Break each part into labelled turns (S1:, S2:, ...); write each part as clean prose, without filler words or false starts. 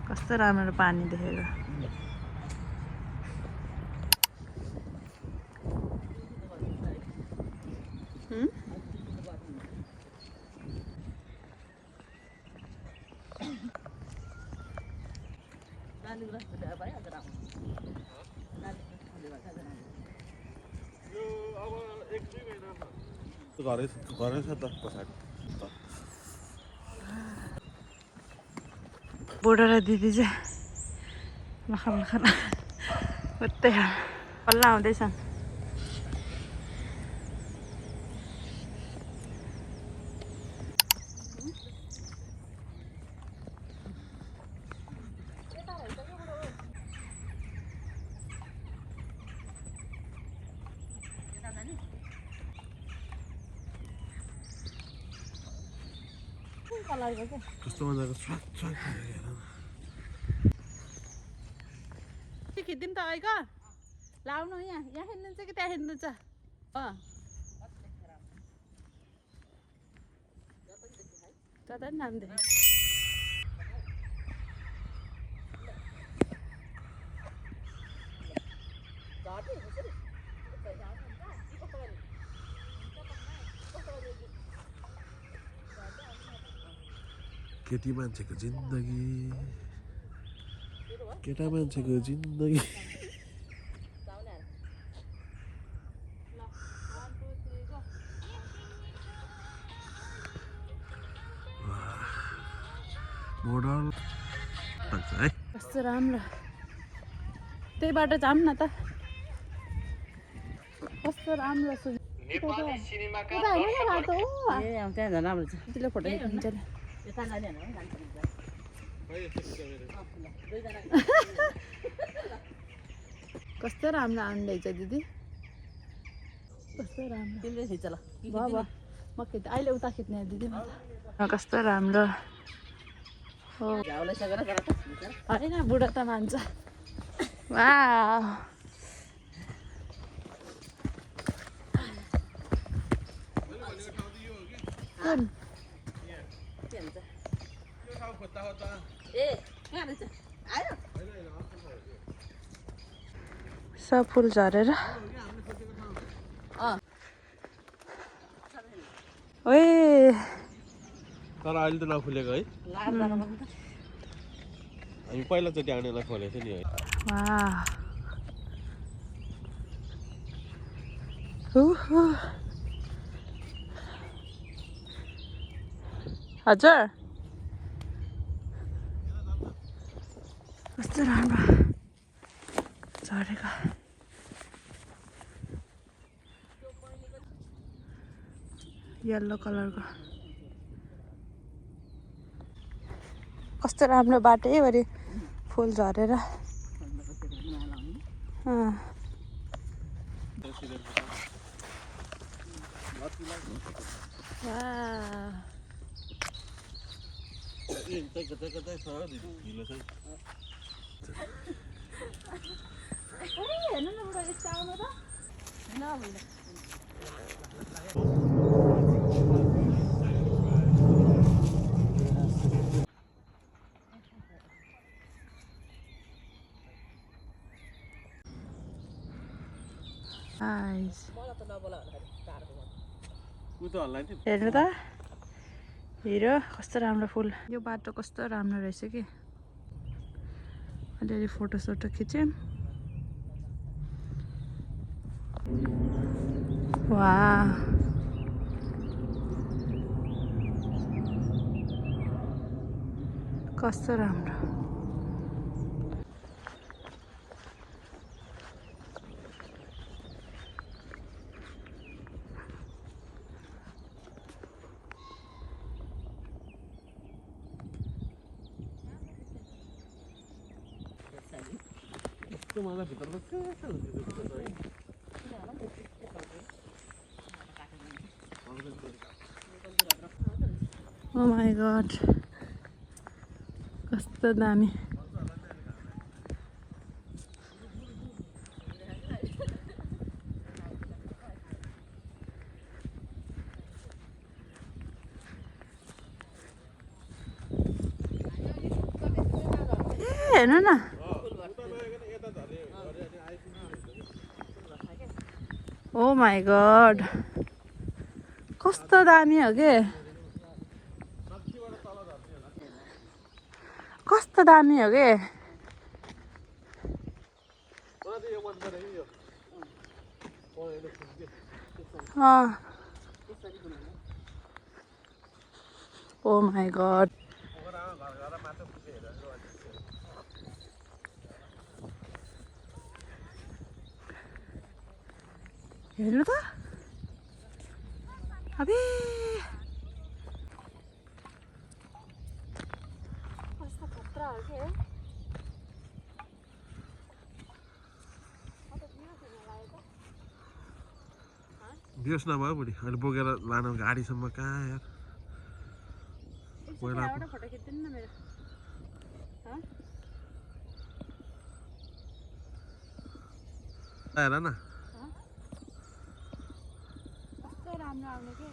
S1: कस्तो राम्रो पानी देखेको
S2: घरै छ त पछाडि
S1: बुढो र दिदी चाहिँ लखन लखन उतै बल्ल आउँदैछन्
S2: कस्तो मजाको
S1: खिचिदिउँ त है क लाउनु यहाँ यहाँ हिँड्नुहुन्छ कि त्यहाँ हिँड्नुहुन्छ जता नि नाम देखेँ
S2: केटी मान्छेको जिन्दगी केटा मान्छेको जिन्दगी मोडल है
S1: कस्तो राम्रो त्यही बाटो जाऊँ न त कस्तो राम्रो
S3: नेपाली सिनेमाका
S1: त्यहाँ झन् राम्रो छ त्यसले फोटो खिच्छ कस्तो राम्रो आउँदैछ दिदी कस्तो राम्रो खिच्छ ल म खिच् अहिले उता खिच्ने दिदी कस्तो राम्रो हो होइन बुढो त मान्छ वाह कुन सब फुल झरेर ओए
S2: तर अहिले त नफुलेको है हामी पहिलाचोटि आउनेलाई खोलेको थियो नि है
S1: वाह हजुर कस्तो राम्रो झरेको येल्लो कलरको कस्तो राम्रो बाटैभरि फुल झरेर हेर्नु त हिरो कस्तो राम्रो फुल यो बाटो कस्तो राम्रो रहेछ कि अलिअलि फोटोसोटो खिच्यौँ वाह कस्तो राम्रो
S2: यस्तो मजा भित्रमा कहाँ हुन्छ त्यो कुरो है
S1: Oh my god. कस्तो दामी हेर्नु न ओ माई गॉड कस्तो दामी हो के कस्तो दामी हो के ओ माई गॉड हेर्नु त अबे कस्तो खतरा हो के
S2: बियोस नभयो बुढी अहिले बोकेर लानु गाडीसम्म कहाँ यार
S1: एउटा फोटो खिच्दिनु न मेरो
S2: हेर न
S1: कस्तो राम्रो आउने के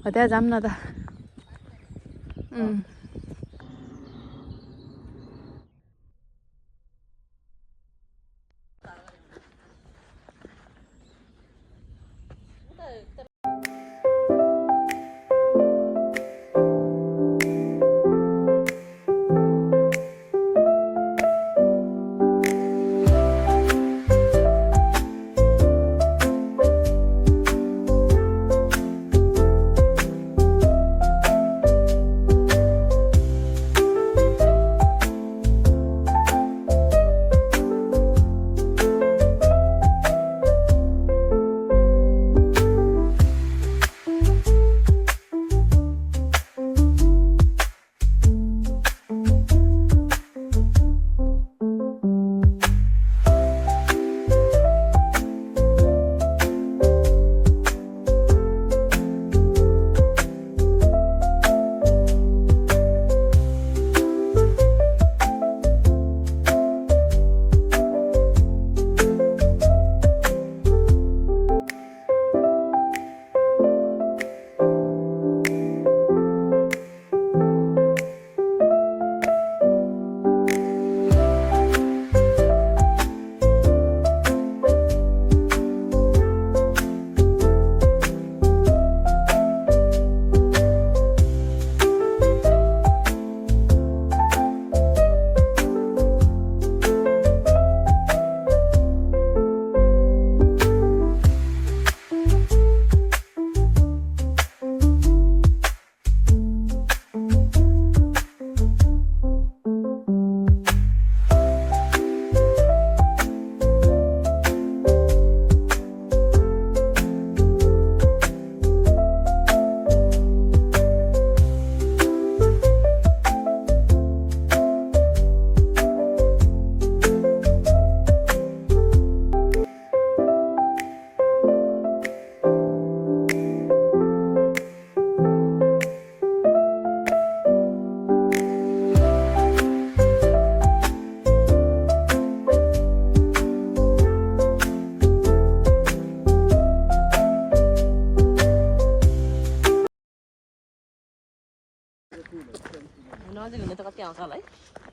S1: त्यहाँ जाऊँ न त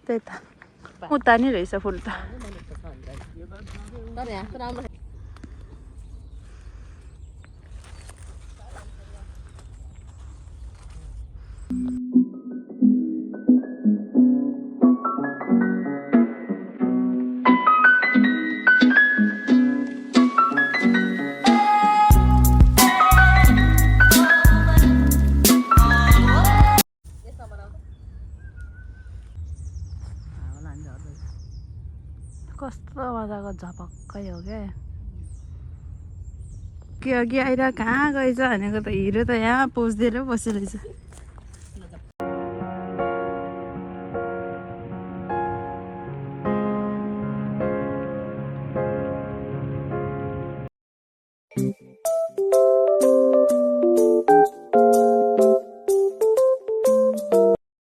S1: त्यही त उता नि रहेछ फुल त कस्तो मजाको झपक्कै हो क्या के अघि आएर कहाँ गएछ भनेको त हिरो त यहाँ पोज दिएर बसेको रहेछ